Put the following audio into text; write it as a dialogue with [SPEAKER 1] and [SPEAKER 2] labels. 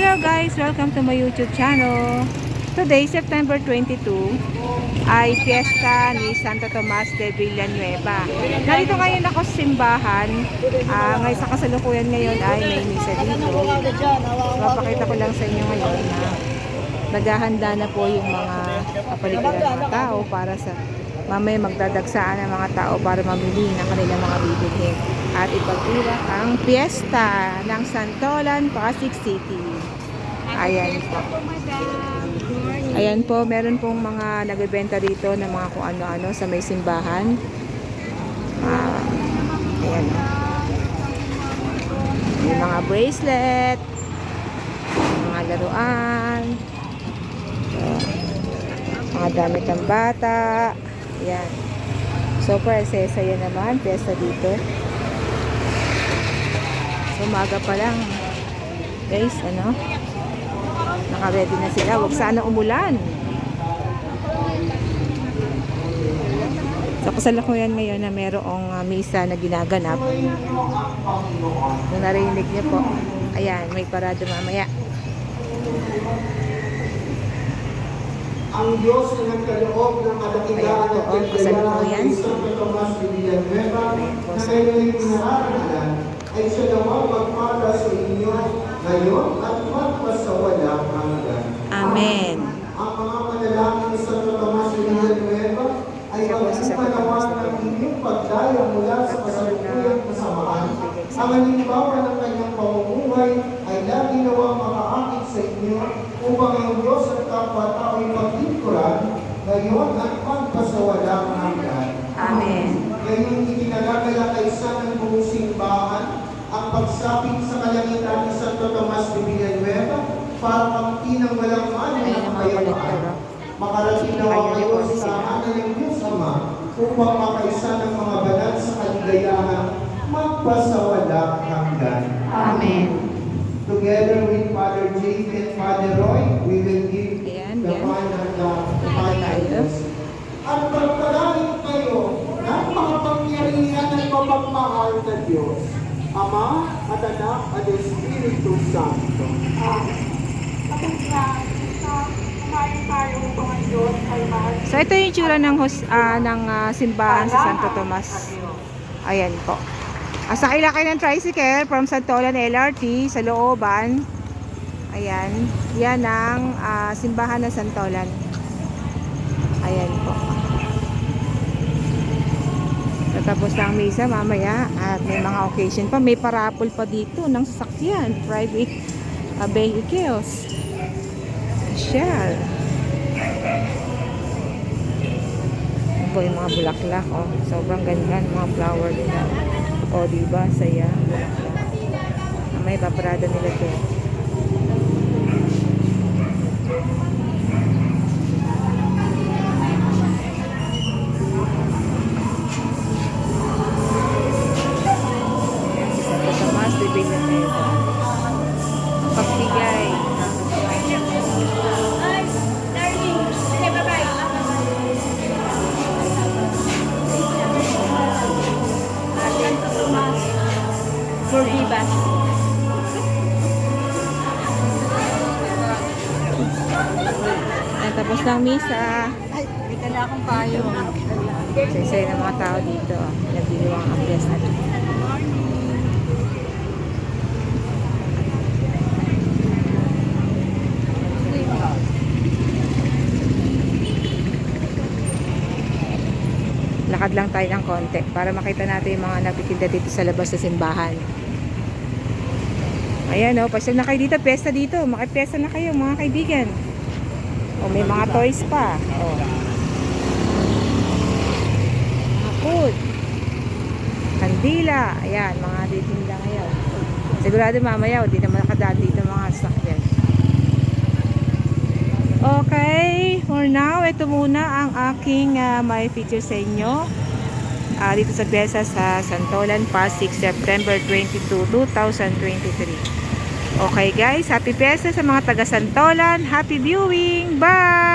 [SPEAKER 1] Hello guys! Welcome to my YouTube channel. Today, September 22, ay fiesta ni Santo Tomas de Villanueva. Narito ngayon ako sa simbahan. Ngayon sa kasalukuyan ngayon ay may misa dito. Papakita ko lang sa inyo ngayon na naghahanda na po yung mga kapaligiran ng mga tao para sa mamaya magdadagsaan ng mga tao para mamili ng kanilang mga bibilhin at ipag-irak ang fiesta ng Santolan, Pasig City. Ayan po. Ayan po, meron pong mga nagbebenta dito ng mga kung ano-ano sa may simbahan. Ayan. May mga bracelet, mga laruan, mga damit ng bata. Ayan. Super saya naman, fiesta dito. Umaga pa lang. Guys, ano? Naka-ready na sila. Huwag sana umulan. So, kasalukuyan ngayon na mayroong misa na ginaganap. Kung narinig niyo po. Ayan, may parado mamaya.
[SPEAKER 2] Ang Diyos na nagkaloob ng kadakilaan at kagayaan ni Santo Tomas de Villanueva na ngayon pinararalan ay siya naman magpala sa inyo ngayon at magpasawalang hanggan.
[SPEAKER 1] Amen.
[SPEAKER 2] Ang mga manalangin ni Santo Tomas de Villanueva ay magpapanawa ng inyong pagdaya mula sa kasalukuyang kasamaan. Ang halimbawa ng kanyang pamumuhay ay lagi nawang makaakit sa inyo upang ang Diyos at kapwa-tao'y maglingkuran ngayon at magpasawalang hanggan.
[SPEAKER 1] Amen.
[SPEAKER 2] Ngayon itinagagala kaysa ng buong simbahan ang pagsapit sa kalangitan ni Santo Tomas de Villanueva para magtinang walang mali ng kapayapaan. Makarating nawa kayo sa tahanan ng Diyos Ama upang makaisa ng mga banal sa kaligayahan magpasawalang hanggan.
[SPEAKER 1] Amen.
[SPEAKER 2] Together with Father James and Father Roy, we will give
[SPEAKER 1] Ayan,
[SPEAKER 2] the
[SPEAKER 1] yan.
[SPEAKER 2] final at pagpalain kayo ng makapangyarihan at mapagmahal na Diyos, Ama at Anak at Espiritu Santo.
[SPEAKER 1] So ito yung tsura ng, simbahan sa Santo Tomas. Ayan po. Sakay lang kayo ng tricycle from Santolan LRT sa looban. Ayan. Yan ang simbahan ng Santolan. Ayan po. Tapos na ang misa mamaya at may mga occasion pa. May parapol pa dito ng sasakyan. Private vehicles. Shell. Ito po yung mga bulaklak. Oh. Sobrang ganda ng mga flower nila. O, diba? Saya. May paparada nila to. Ayan, si Santo Tomas de Villanueva. Pagbigay.
[SPEAKER 3] For Vivas.
[SPEAKER 1] Ayan, tapos ng misa.
[SPEAKER 3] Ay, may tala akong payo.
[SPEAKER 1] Saysay ng mga tao dito. Nagdiliwang ang fiesta. Lakad lang tayo ng konti para makita natin yung mga nagtitinda dito sa labas sa simbahan. Ayan o, pasyal na kayo dito, pesta dito. Makipesta na kayo mga kaibigan. O, may mga toys pa. O. Mga food. Kandila. Ayan, mga titinda ngayon. Sigurado mamaya, di naman nakadaan dito mga sasakyan. Okay, for now, ito muna ang aking may feature sa inyo. Dito sa Besa sa Santolan, Pasig, September 22, 2023. Okay guys, happy Besa sa mga taga Santolan. Happy viewing. Bye!